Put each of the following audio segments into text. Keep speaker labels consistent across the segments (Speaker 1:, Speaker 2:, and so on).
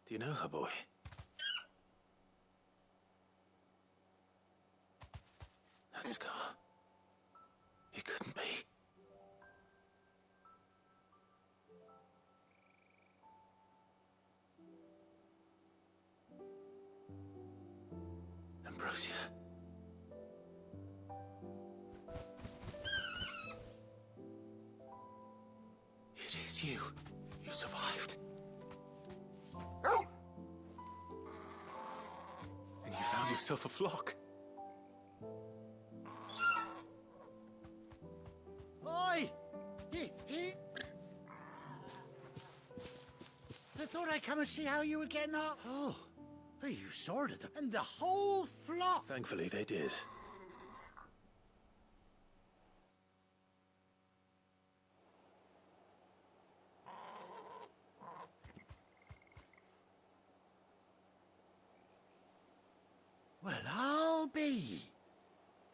Speaker 1: Do you know her, boy? That scar. It couldn't be. Ambrosia. It is you. You survived. And you found yourself a flock.
Speaker 2: Oi! I thought I'd come and see how you were getting on. Oh, you sorted them. And the whole flock.
Speaker 1: Thankfully, they did.
Speaker 2: Well, I'll be.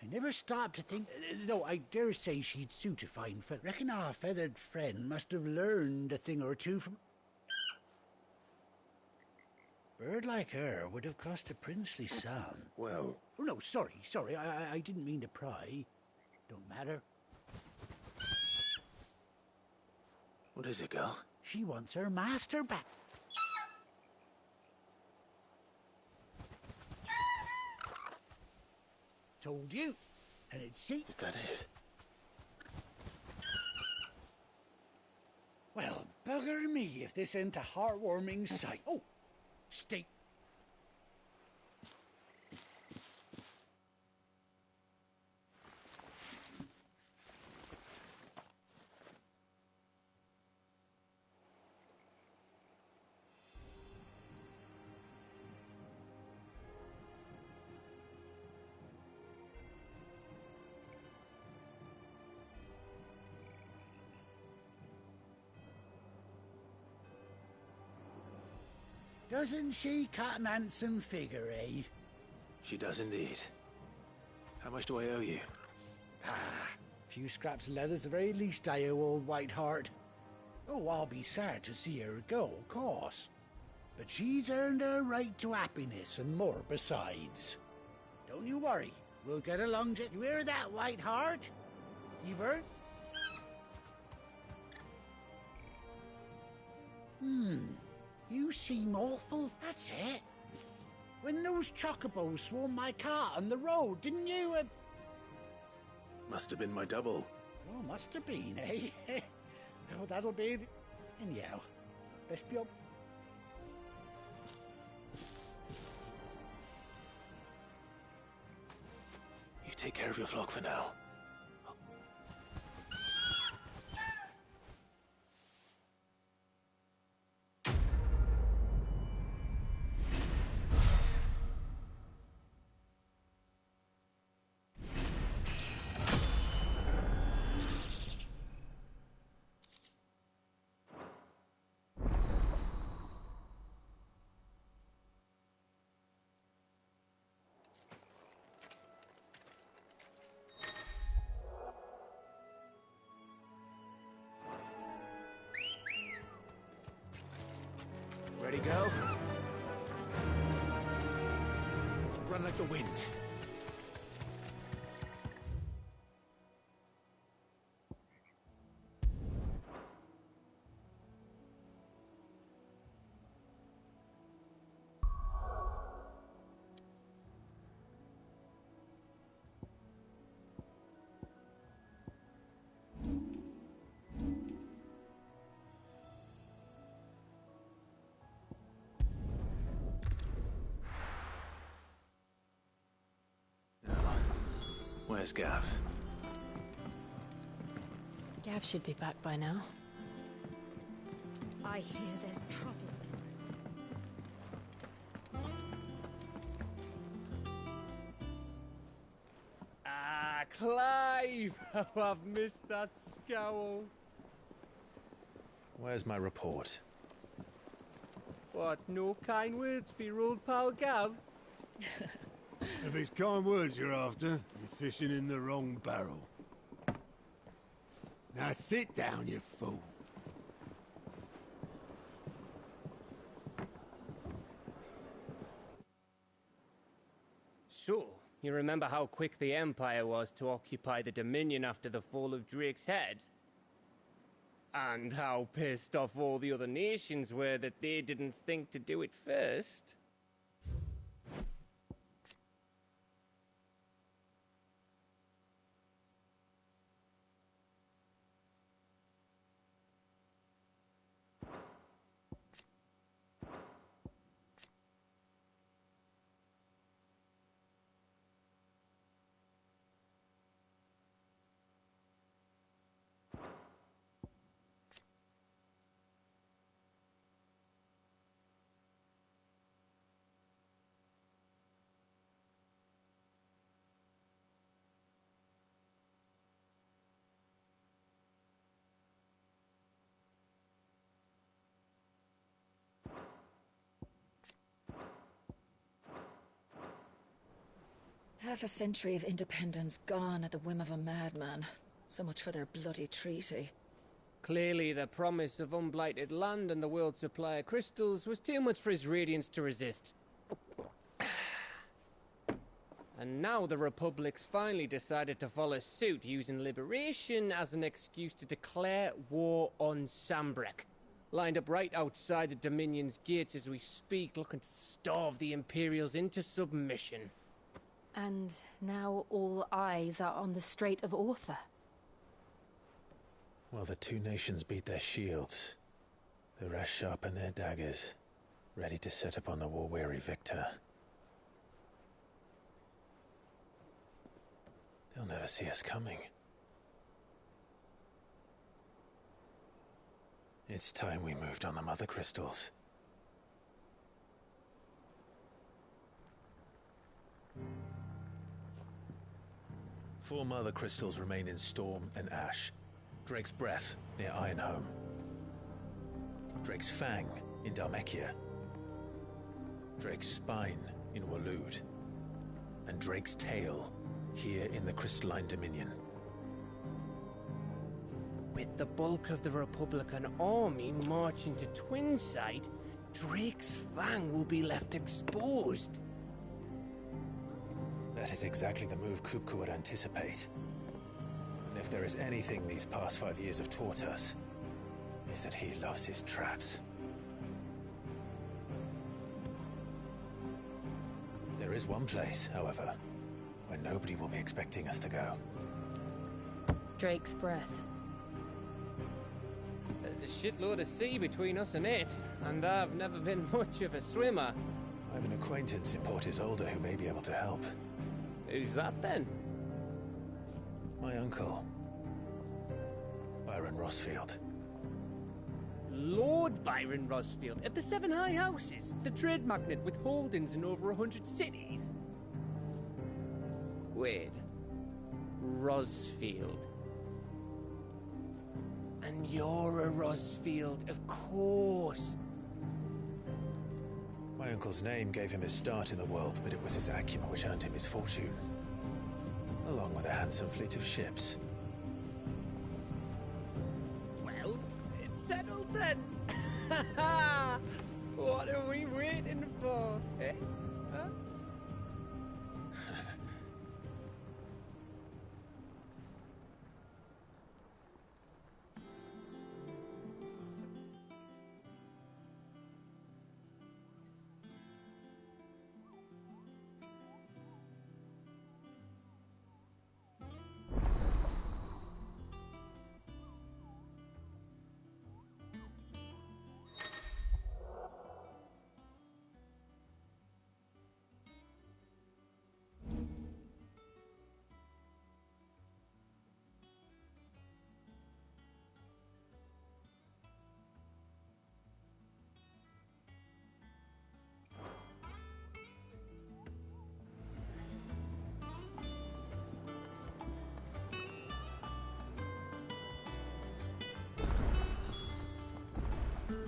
Speaker 2: I never stopped to think. Though I dare say she'd suit a fine feather. Reckon our feathered friend must have learned a thing or two from. Bird like her would have cost a princely sum.
Speaker 1: Well...
Speaker 2: Oh, no, sorry. I didn't mean to pry. Don't matter.
Speaker 1: What is it, girl?
Speaker 2: She wants her master back. Told you. And it's see.
Speaker 1: Is that it?
Speaker 2: Well, bugger me if this ain't a heartwarming sight. Oh, stay. Doesn't she cut an handsome figure, eh?
Speaker 1: She does indeed. How much do I owe you?
Speaker 2: A few scraps of leather's the very least I owe old Whiteheart. Oh, I'll be sad to see her go, of course. But she's earned her right to happiness and more besides. Don't you worry. We'll get along. You hear that, Whiteheart? You've earned... You seem awful. That's it. When those chocobos swarmed my car on the road, didn't you?
Speaker 1: Must have been my double.
Speaker 2: Oh, must have been, eh? Oh, that'll be... Anyhow, best be up.
Speaker 1: You take care of your flock for now. Ready, go? Run like the wind. Where's Gav?
Speaker 3: Gav should be back by now.
Speaker 4: I hear there's trouble.
Speaker 5: Ah, Clive! How I've missed that scowl.
Speaker 1: Where's my report?
Speaker 5: What, no kind words for your old pal Gav?
Speaker 6: If it's kind words you're after, you're fishing in the wrong barrel. Now sit down, you fool.
Speaker 5: You remember how quick the Empire was to occupy the Dominion after the fall of Drake's head? And how pissed off all the other nations were that they didn't think to do it first?
Speaker 4: Half a century of independence gone at the whim of a madman. So much for their bloody treaty.
Speaker 5: Clearly, the promise of unblighted land and the world's supply of crystals was too much for his radiance to resist. And now the Republic's finally decided to follow suit, using liberation as an excuse to declare war on Sambrek. Lined up right outside the Dominion's gates as we speak, looking to starve the Imperials into submission.
Speaker 3: And now all eyes are on the Strait of Author.
Speaker 1: While the two nations beat their shields, the rest sharpen their daggers, ready to set upon the war-weary victor. They'll never see us coming. It's time we moved on the Mother Crystals. Four Mother Crystals remain in Storm and Ash. Drake's Breath near Ironhome. Drake's Fang in Dhalmekia. Drake's Spine in Waloed. And Drake's Tail here in the Crystalline Dominion.
Speaker 5: With the bulk of the Republican army marching to Twinside, Drake's Fang will be left exposed.
Speaker 1: That is exactly the move Kupka would anticipate. And if there is anything these past 5 years have taught us, is that he loves his traps. There is one place, however, where nobody will be expecting us to go.
Speaker 3: Drake's Breath.
Speaker 5: There's a shitload of sea between us and it, and I've never been much of a swimmer.
Speaker 1: I have an acquaintance in Port Isolde who may be able to help.
Speaker 5: Who's that then?
Speaker 1: My uncle, Byron Rosfield.
Speaker 5: Lord Byron Rosfield of the Seven High Houses, the trade magnate with holdings in over 100 cities. Wait, Rosfield. And you're a Rosfield, of course.
Speaker 1: My uncle's name gave him his start in the world, but it was his acumen which earned him his fortune, along with a handsome fleet of ships.
Speaker 5: Well, it's settled then. What are we waiting for, eh? Huh?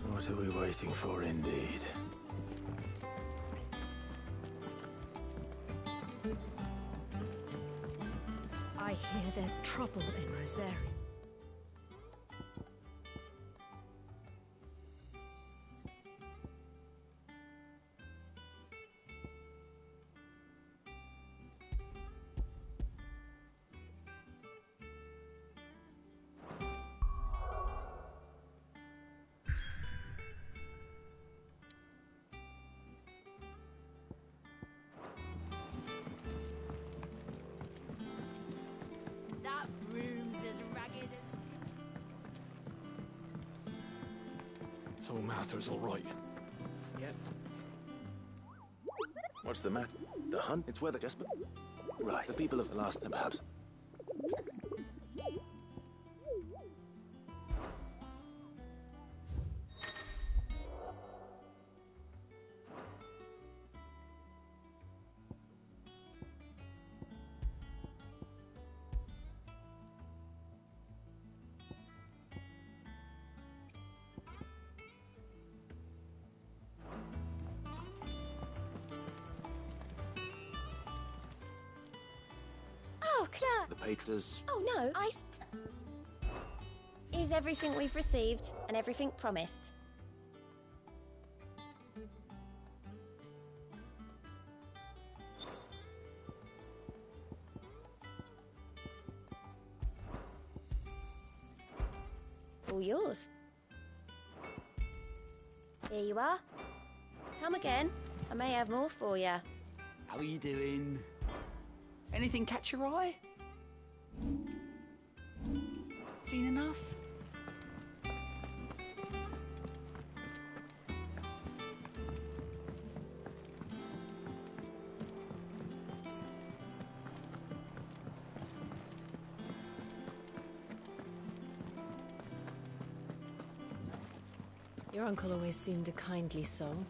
Speaker 1: What are we waiting for, indeed?
Speaker 4: I hear there's trouble in Rosary.
Speaker 7: So Mather's all right.
Speaker 2: Yep.
Speaker 8: What's the matter? The hunt? It's weather, Jesper. Right, the people have lost them, perhaps.
Speaker 9: Oh, Claire!
Speaker 8: The patrons.
Speaker 9: Oh, no, Is everything we've received and everything promised? All yours. Here you are. Come again. I may have more for you.
Speaker 10: How are you doing? Anything catch your eye? Seen enough?
Speaker 3: Your uncle always seemed a kindly soul.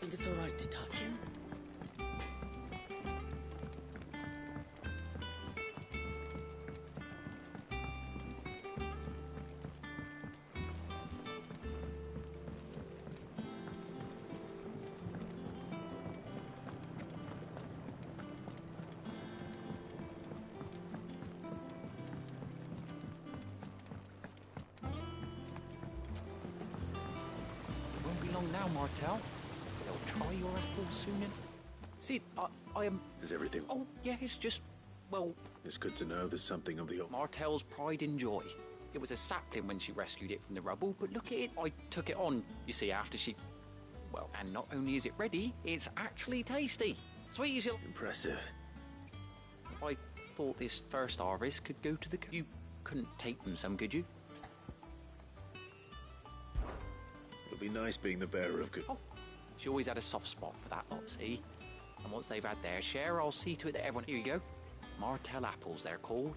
Speaker 10: Think it's all right to touch him? Won't be long now, Martel. They'll try your apples soon. See, I am...
Speaker 8: Is everything...
Speaker 10: Oh, yeah, it's just... Well...
Speaker 8: It's good to know there's something of the...
Speaker 10: Martel's pride and joy. It was a sapling when she rescued it from the rubble, but look at it. I took it on, you see, after she... Well, and not only is it ready, it's actually tasty. Sweet as you...
Speaker 8: Impressive.
Speaker 10: I thought this first harvest could go to the... You couldn't take them some, could you?
Speaker 8: It'll be nice being the bearer of good...
Speaker 10: Oh, she always had a soft spot for that lot, see? And once they've had their share, I'll see to it that everyone... Here you go. Martel apples, they're called.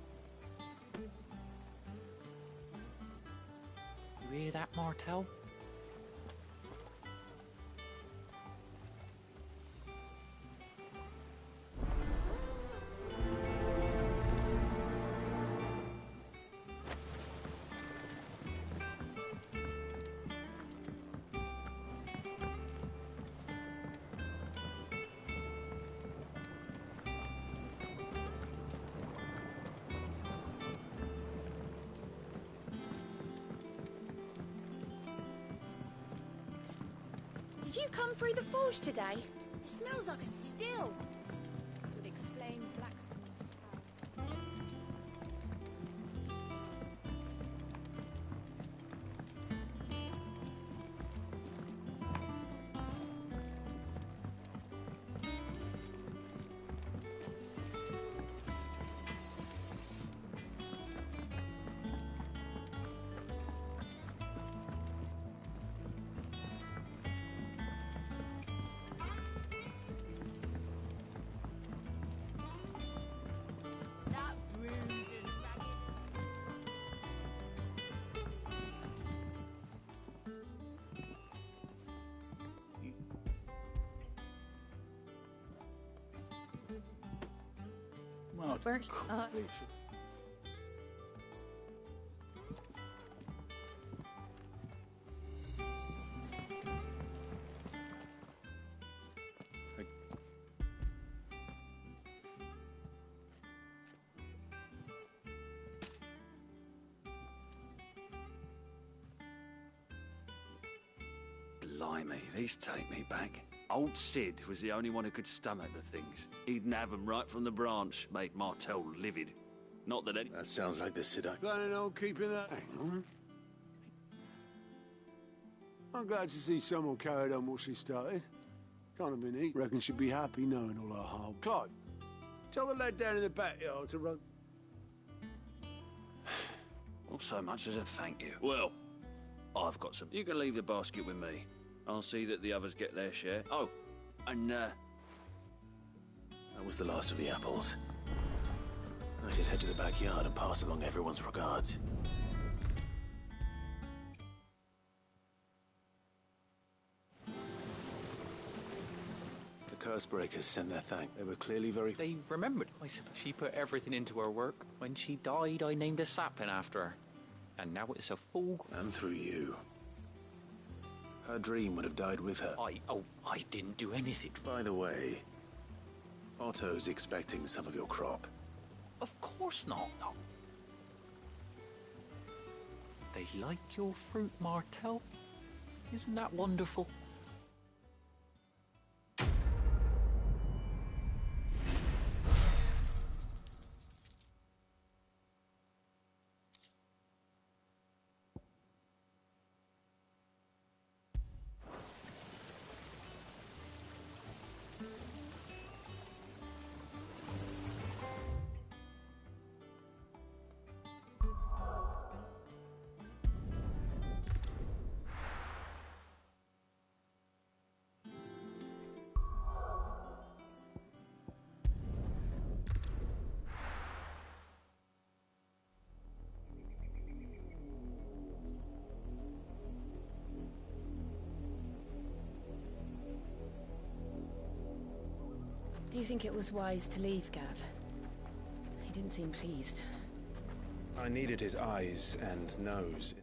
Speaker 10: You hear that, Martel?
Speaker 9: Did you come through the forge today? It smells like a still. Would explain blacksmith's foul.
Speaker 3: What?
Speaker 9: Birch,
Speaker 7: Blimey, these take me back. Old Sid was the only one who could stomach the things. He'd nab 'em right from the branch, made Martel livid. Not that any...
Speaker 8: That sounds like the Sid I...
Speaker 6: Planning on keeping that... Hang on. I'm glad to see someone carried on what she started. Kind of been neat. Reckon she'd be happy knowing all her harm. Clive, tell the lad down in the backyard to run...
Speaker 7: Not so much as a thank you. Well, I've got some. You can leave the basket with me. I'll see that the others get their share. Oh, and,
Speaker 8: That was the last of the apples. I should head to the backyard and pass along everyone's regards. The curse breakers sent their thanks. They were clearly very...
Speaker 10: They remembered. I suppose she put everything into her work. When she died, I named a sapling after her. And now it's a full...
Speaker 8: And through you. Her dream would have died with her.
Speaker 10: I didn't do anything.
Speaker 8: By the way, Otto's expecting some of your crop.
Speaker 10: Of course not. No. They like your fruit, Martel. Isn't that wonderful?
Speaker 3: Do you think it was wise to leave, Gav? He didn't seem pleased.
Speaker 1: I needed his eyes and nose.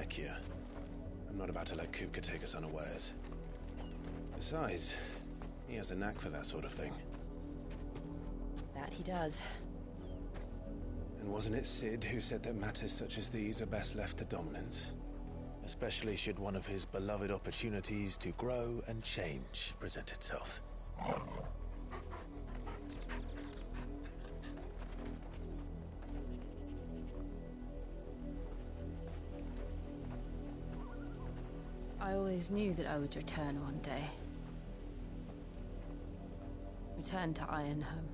Speaker 1: Dalmekia. I'm not about to let Kupka take us unawares. Besides, he has a knack for that sort of thing.
Speaker 3: That he does.
Speaker 1: And wasn't it Sid who said that matters such as these are best left to dominance? Especially should one of his beloved opportunities to grow and change present itself.
Speaker 3: I always knew that I would return one day. Return to Ironhome.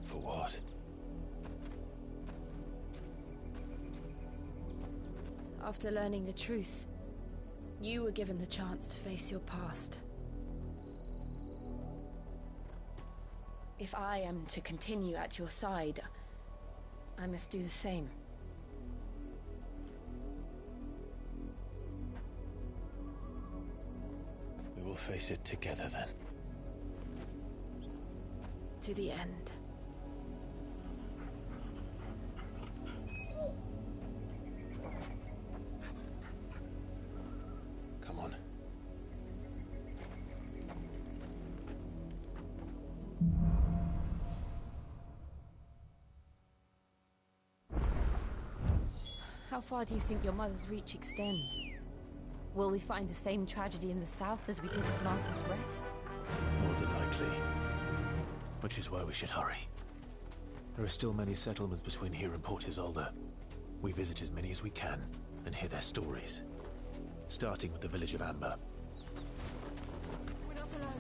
Speaker 1: For what?
Speaker 3: After learning the truth, you were given the chance to face your past. If I am to continue at your side, I must do the same.
Speaker 1: We will face it together then.
Speaker 3: To the end.
Speaker 1: Come on.
Speaker 3: How far do you think your mother's reach extends? Will we find the same tragedy in the south as we did at Martha's Rest?
Speaker 8: More than likely. Which is why we should hurry. There are still many settlements between here and Port Isolde. We visit as many as we can and hear their stories. Starting with the village of Amber.
Speaker 3: We're not alone.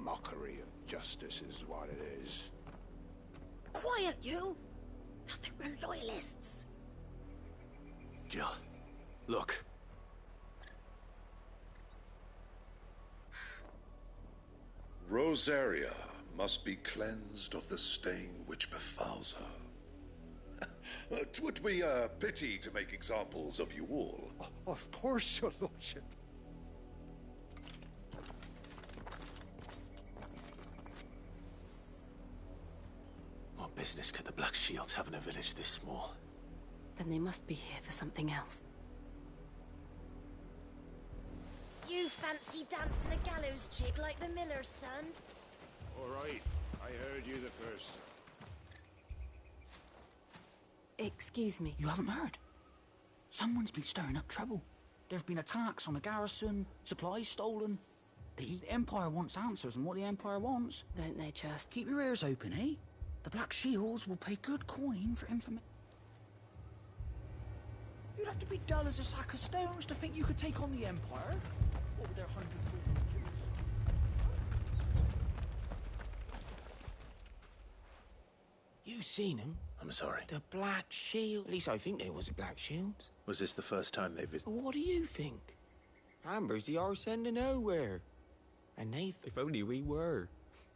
Speaker 6: Mockery of justice is what it is.
Speaker 9: Quiet, you! I think we're loyalists.
Speaker 8: Jill, look.
Speaker 11: Rosaria must be cleansed of the stain which befouls her. 'Twould be a pity to make examples of you all.
Speaker 6: Of course, your lordship.
Speaker 8: What business could the Black Shields have in a village this small?
Speaker 3: Then they must be here for something else.
Speaker 9: You fancy dancing a gallows jig like the miller's son?
Speaker 6: All right, I heard you the first.
Speaker 3: Excuse me.
Speaker 12: You haven't heard? Someone's been stirring up trouble. There've been attacks on the garrison, supplies stolen. The Empire wants answers, and what the Empire wants...
Speaker 3: Don't they just...
Speaker 12: Keep your ears open, eh? The Black Shields will pay good coin for information. You'd have to be dull as a sack of stones to think you could take on the Empire. What with their 140 legions?
Speaker 8: You seen him? I'm sorry.
Speaker 13: The Black Shield. At least I think there was a Black Shield.
Speaker 8: Was this the first time they visited?
Speaker 13: What do you think? Amber's the arse end of nowhere. And if only we were.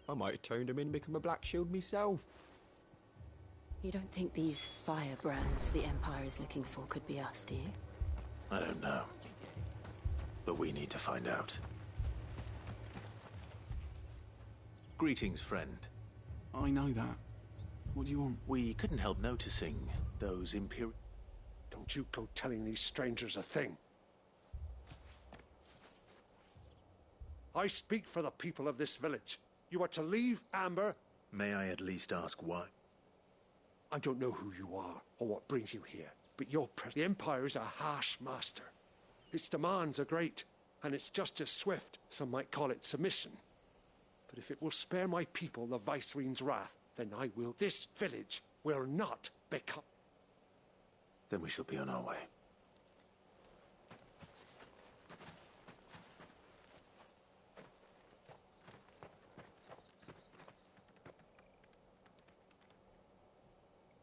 Speaker 13: I might have turned him in and become a Black Shield myself.
Speaker 3: You don't think these firebrands the Empire is looking for could be us, do you?
Speaker 8: I don't know. But we need to find out. Greetings, friend.
Speaker 12: I know that. What do you want?
Speaker 8: We couldn't help noticing those Imperial...
Speaker 6: Don't you go telling these strangers a thing. I speak for the people of this village. You are to leave Amber.
Speaker 8: May I at least ask why?
Speaker 6: I don't know who you are or what brings you here, but the Empire is a harsh master. Its demands are great, and it's just as swift. Some might call it submission. But if it will spare my people the Viceroy's wrath, then this village will not become...
Speaker 8: Then we shall be on our way.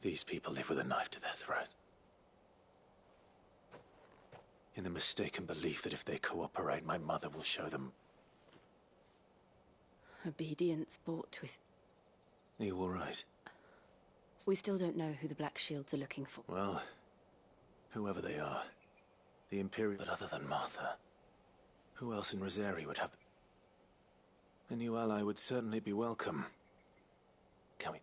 Speaker 8: These people live with a knife to their throat. In the mistaken belief that if they cooperate, my mother will show them...
Speaker 3: Obedience bought with...
Speaker 8: Are you all right?
Speaker 3: We still don't know who the Black Shields are looking for.
Speaker 8: Well, whoever they are, the Imperial... But other than Martha, who else in Rosaria would have... A new ally would certainly be welcome. Can we...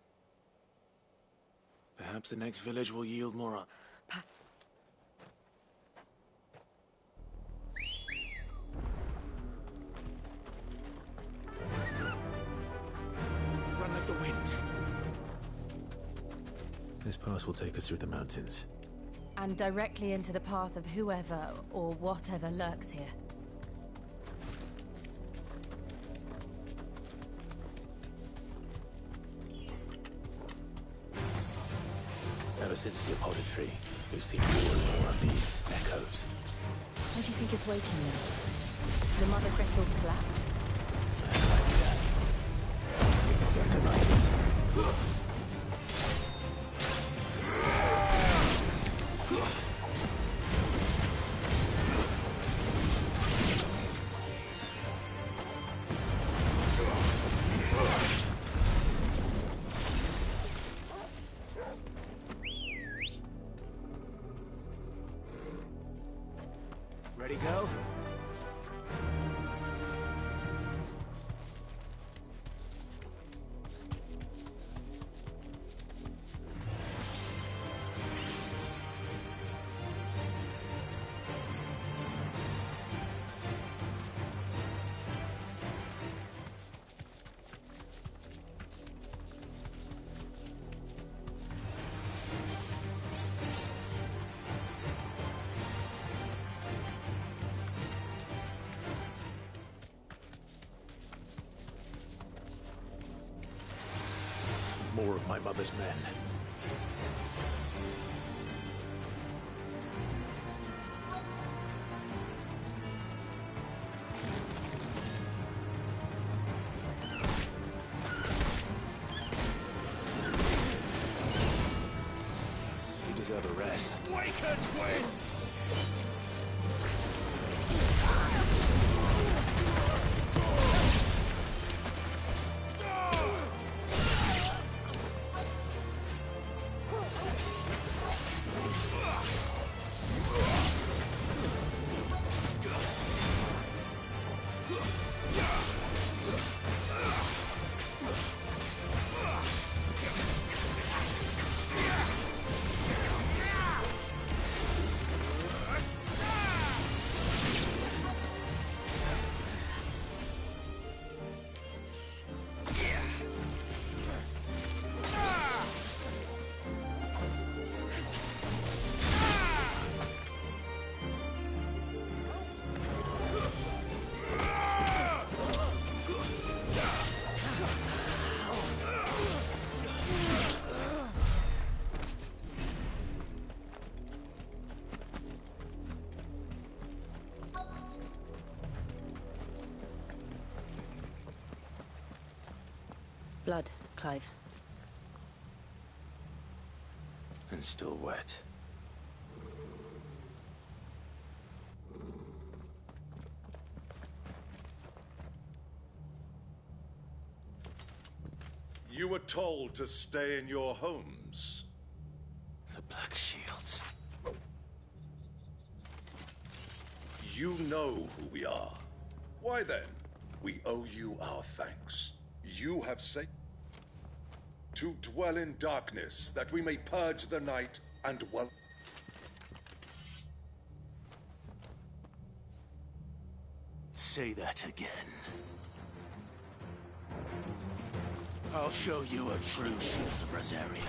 Speaker 8: Perhaps the next village will yield more...
Speaker 13: Run like the wind.
Speaker 8: This pass will take us through the mountains.
Speaker 3: And directly into the path of whoever or whatever lurks here.
Speaker 8: Ever since the apothecary, we've seen more and more of these echoes.
Speaker 3: What do you think is waking them? The Mother Crystal's collapse?
Speaker 8: Ready, go? More of my mother's men. You deserve a rest.
Speaker 6: Waken winds!
Speaker 3: Blood, Clive.
Speaker 8: And still wet.
Speaker 11: You were told to stay in your homes.
Speaker 8: The Black Shields.
Speaker 11: You know who we are. Why then, we owe you our thanks. You have saved to dwell in darkness, that we may purge the night and well.
Speaker 8: Say that again. I'll show you a true shield of Rosaria.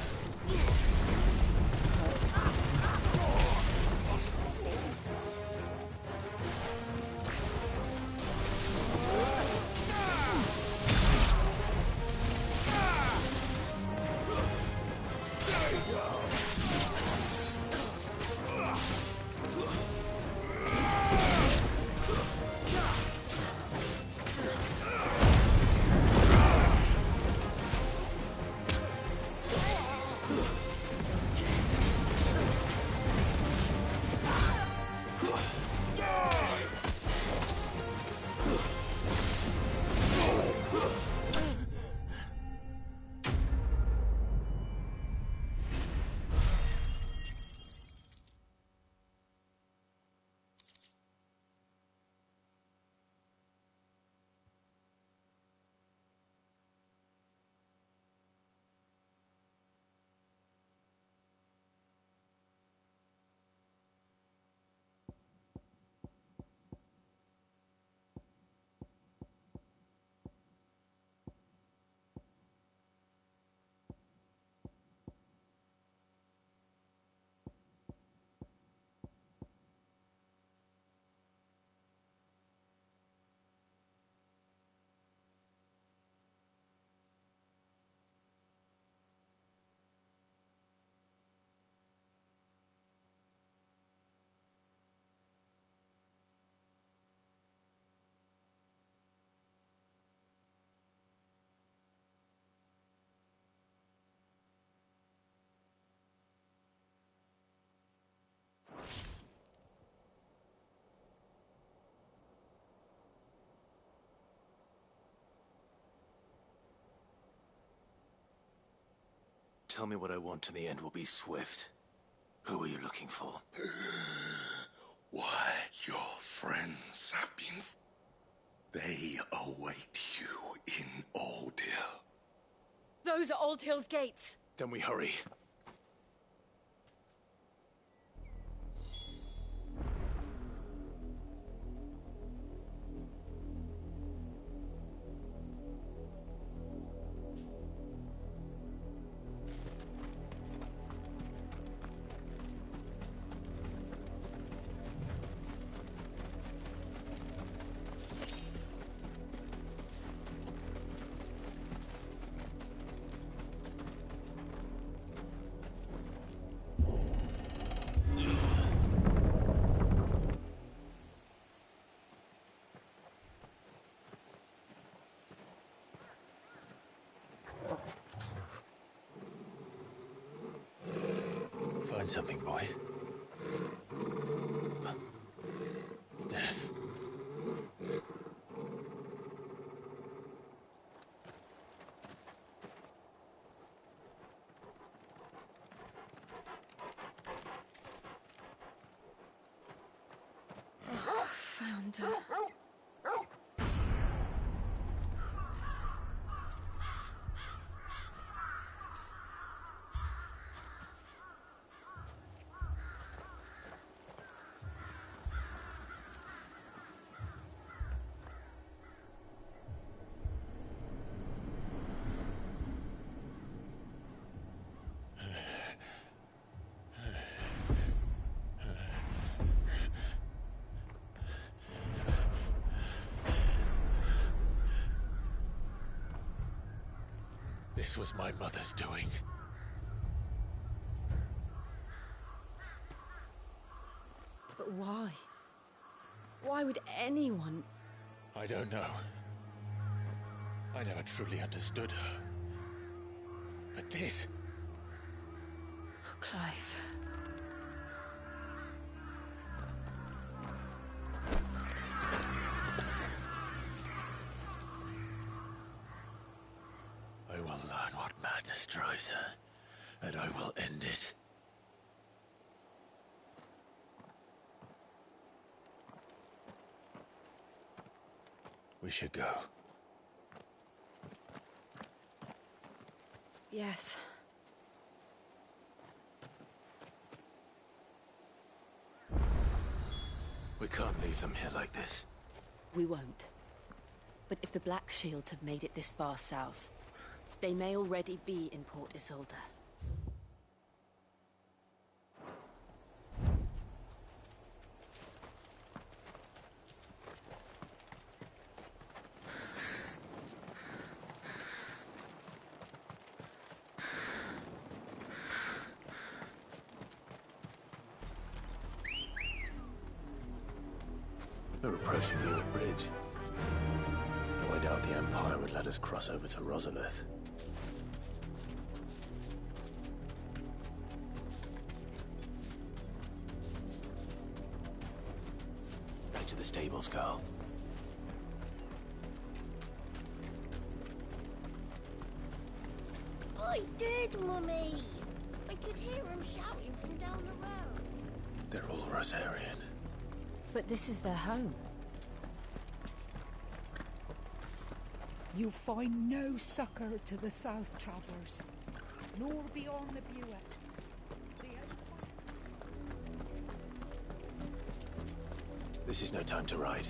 Speaker 8: Tell me what I want and the end will be swift. Who are you looking for?
Speaker 11: Why, your friends have been... They await you in Old Hill.
Speaker 3: Those are Old Hill's gates.
Speaker 8: Then we hurry.
Speaker 1: Find something, boy. Death.
Speaker 3: Found her.
Speaker 1: This was my mother's doing.
Speaker 3: But why? Why would anyone...
Speaker 1: I don't know. I never truly understood her. But this...
Speaker 3: Oh, Clive.
Speaker 1: I will learn what madness drives her, and I will end it. We should go.
Speaker 3: Yes.
Speaker 8: We can't leave them here like this.
Speaker 3: We won't. But if the Black Shields have made it this far south, they may already be in Port Isolde.
Speaker 8: We're approaching Newark Bridge. Though I doubt the Empire would let us cross over to Rosalith. Right to the stables, Carl.
Speaker 9: I did, Mummy. I could hear him shouting from down the road.
Speaker 8: They're all Rosarian.
Speaker 3: But this is their home.
Speaker 14: You find no succor to the South Travellers, nor beyond the Buet.
Speaker 8: This is no time to ride.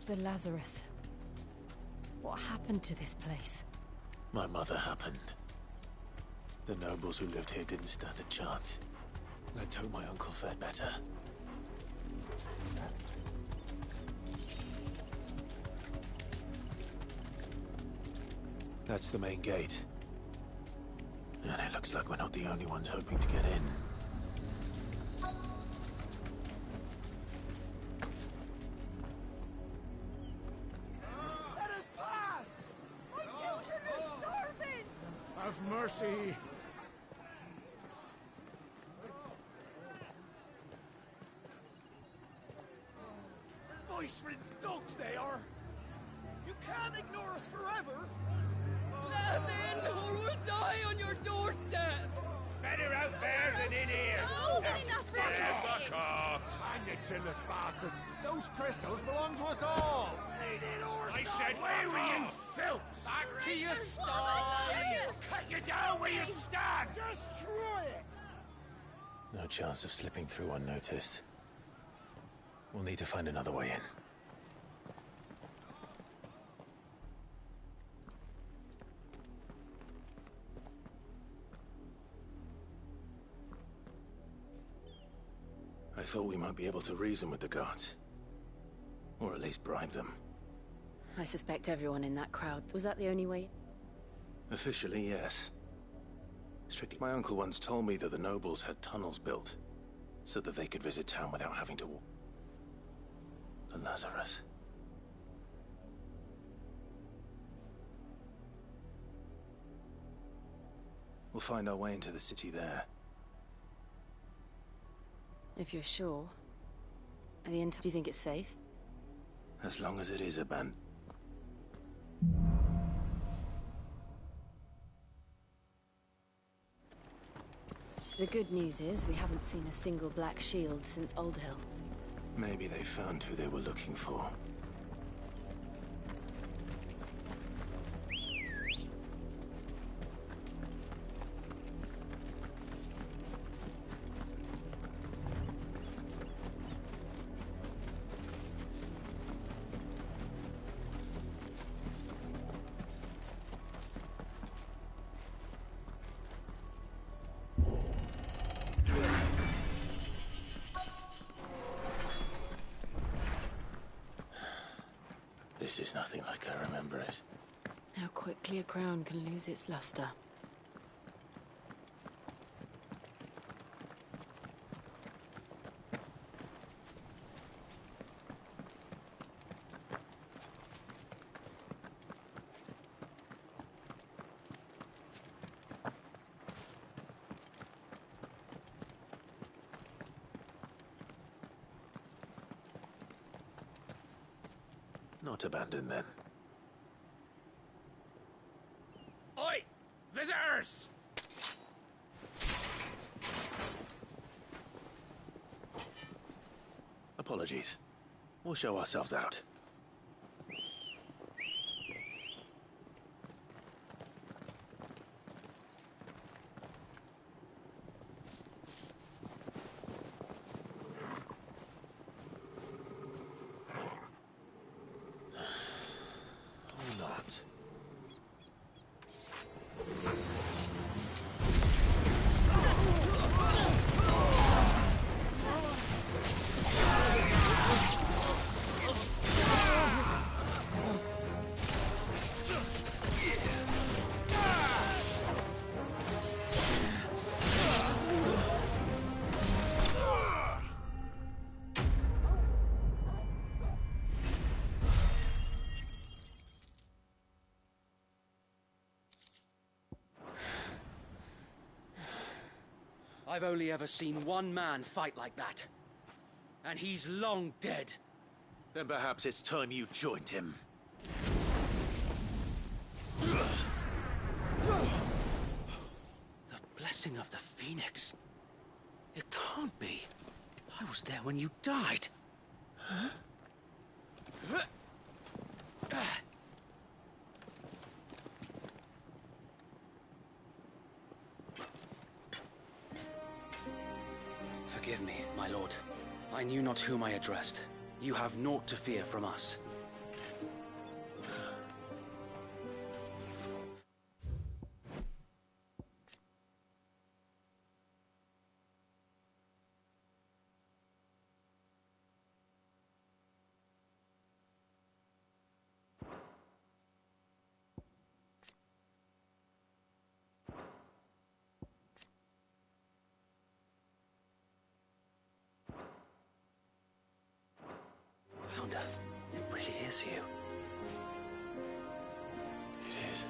Speaker 3: The Lazarus. What happened to this place?
Speaker 8: My mother happened. The nobles who lived here didn't stand a chance. Let's hope my uncle fared better. That's the main gate. And it looks like we're not the only ones hoping to get in.
Speaker 2: Let us pass! My children are starving! Have mercy! Voice-ridden dogs they are! You can't ignore us forever!
Speaker 15: Let us in, or we'll die on your doorstep!
Speaker 2: Better out there than in here!
Speaker 9: More than enough for everything!
Speaker 2: off! Hang you chinless bastards! Those crystals belong to us all! I said, where were you, filth?
Speaker 15: Back to your sties!
Speaker 2: Cut you down where you stand! Destroy it!
Speaker 1: No chance of slipping through unnoticed. We'll need to find another way in.
Speaker 8: I thought we might be able to reason with the guards. Or at least bribe them.
Speaker 3: I suspect everyone in that crowd. Was that the only way?
Speaker 8: Officially, yes. Strictly, my uncle once told me that the nobles had tunnels built, so that they could visit town without having to walk. The Lazarus. We'll find our way into the city there.
Speaker 3: If you're sure. Do you think it's safe?
Speaker 8: As long as it is abandoned.
Speaker 3: The good news is we haven't seen a single black shield since Old Hill.
Speaker 8: Maybe they found who they were looking for. This is nothing like I remember it.
Speaker 3: How quickly a crown can lose its luster.
Speaker 8: Not abandoned, then.
Speaker 2: Oi! Visitors!
Speaker 8: Apologies. We'll show ourselves out. Or not.
Speaker 16: I've only ever seen one man fight like that. And he's long dead.
Speaker 8: Then perhaps it's time you joined him.
Speaker 16: The blessing of the Phoenix. It can't be. I was there when you died. Huh? Forgive me, my lord. I knew not whom I addressed. You have naught to fear from us. really is you.
Speaker 8: It is.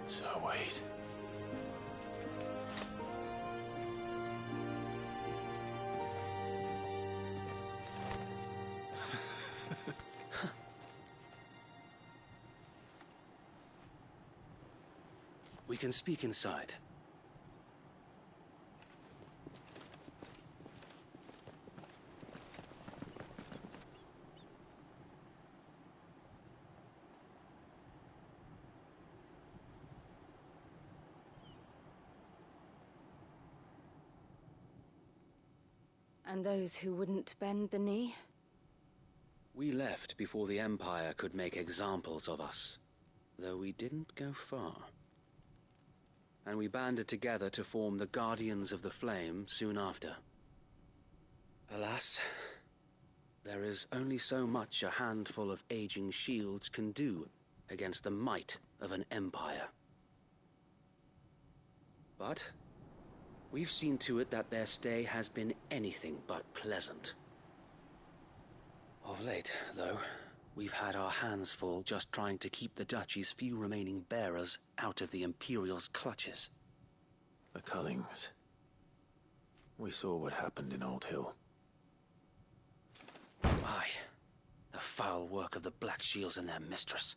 Speaker 8: So wait.
Speaker 16: We can speak inside.
Speaker 3: And those who wouldn't bend the knee?
Speaker 16: We left before the Empire could make examples of us, though we didn't go far. And we banded together to form the Guardians of the Flame soon after. Alas, there is only so much a handful of aging shields can do against the might of an empire. But we've seen to it that their stay has been anything but pleasant. Of late, though, we've had our hands full just trying to keep the Duchy's few remaining bearers out of the Imperial's clutches.
Speaker 8: The Cullings. We saw what happened in Old Hill.
Speaker 16: Aye. The foul work of the Black Shields and their mistress.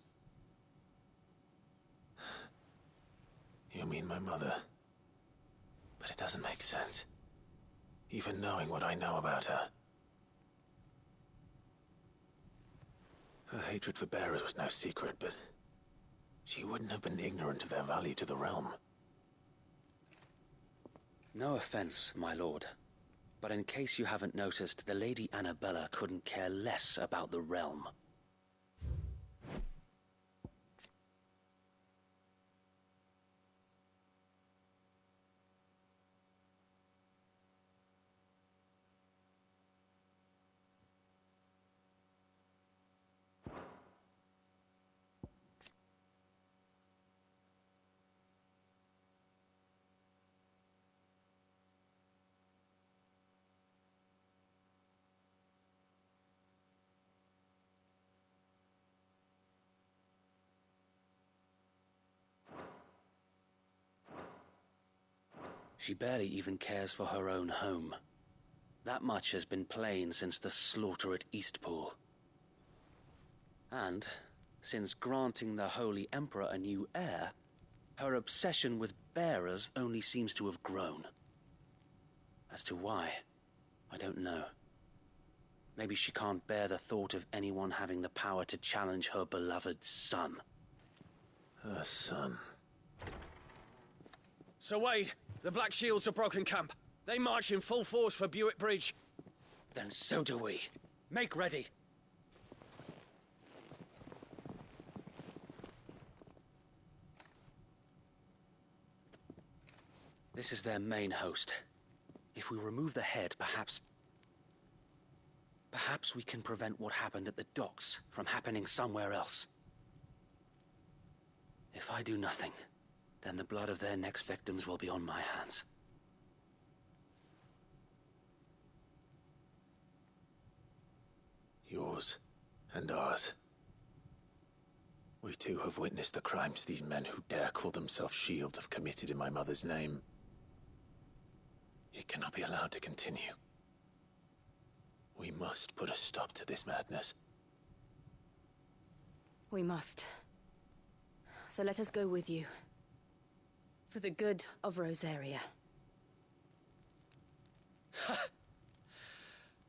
Speaker 8: You mean my mother? But it doesn't make sense. Even knowing what I know about her. Her hatred for bearers was no secret, but she wouldn't have been ignorant of their value to the realm.
Speaker 16: No offense, my lord, but in case you haven't noticed, the Lady Annabella couldn't care less about the realm. She barely even cares for her own home. That much has been plain since the slaughter at Eastpool. And, since granting the Holy Emperor a new heir, her obsession with bearers only seems to have grown. As to why, I don't know. Maybe she can't bear the thought of anyone having the power to challenge her beloved son.
Speaker 8: Her son.
Speaker 17: Sir Wade, the Black Shields have broken camp. They march in full force for Buick Bridge.
Speaker 16: Then so do we.
Speaker 17: Make ready.
Speaker 16: This is their main host. If we remove the head, perhaps we can prevent what happened at the docks from happening somewhere else. If I do nothing, then the blood of their next victims will be on my hands.
Speaker 8: Yours and ours. We too have witnessed the crimes these men who dare call themselves shields have committed in my mother's name. It cannot be allowed to continue. We must put a stop to this madness.
Speaker 3: We must. So let us go with you. For the good of Rosaria.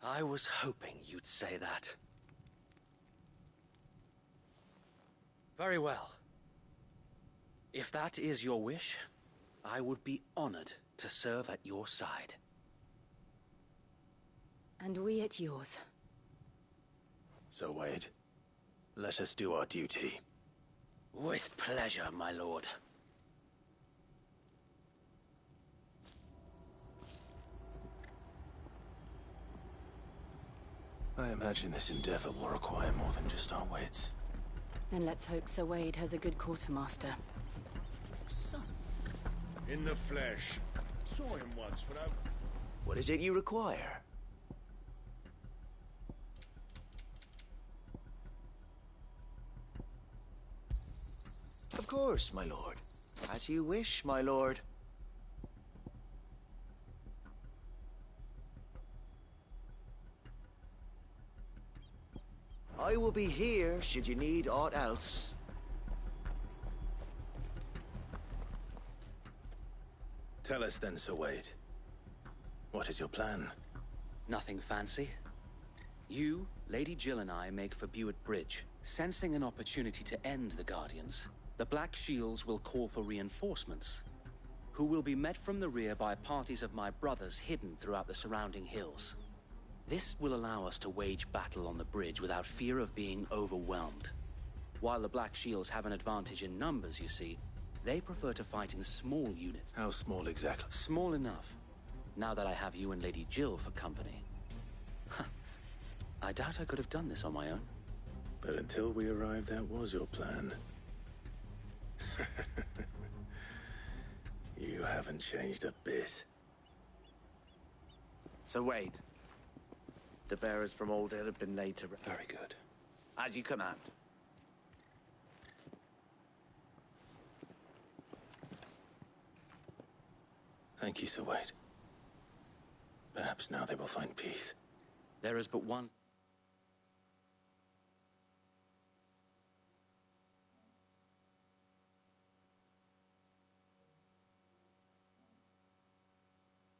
Speaker 16: I was hoping you'd say that. Very well. If that is your wish, I would be honored to serve at your side.
Speaker 3: And we at yours.
Speaker 8: So, Wade, let us do our duty.
Speaker 16: With pleasure, my lord.
Speaker 8: I imagine this endeavor will require more than just our wits.
Speaker 3: Then let's hope Sir Wade has a good quartermaster.
Speaker 12: Son.
Speaker 18: In the flesh. Saw him once without...
Speaker 13: What is it you require?
Speaker 19: course, my lord. As you wish, my lord. I will be here should you need aught else.
Speaker 1: Tell us then, Sir Wade. What is your plan?
Speaker 16: Nothing fancy. You, Lady Jill and I make for Buett Bridge. Sensing an opportunity to end the Guardians, the Black Shields will call for reinforcements, who will be met from the rear by parties of my brothers hidden throughout the surrounding hills. This will allow us to wage battle on the bridge without fear of being overwhelmed. While the Black Shields have an advantage in numbers, you see, they prefer to fight in small units.
Speaker 1: How small exactly?
Speaker 16: Small enough. Now that I have you and Lady Jill for company. I doubt I could have done this on my own.
Speaker 1: But until we arrived, that was your plan. You haven't changed a bit.
Speaker 19: Sir Wade, the bearers from Old Hill have been laid to rest.
Speaker 1: Very good.
Speaker 19: As you command.
Speaker 1: Thank you, Sir Wade. Perhaps now they will find peace.
Speaker 16: There is but one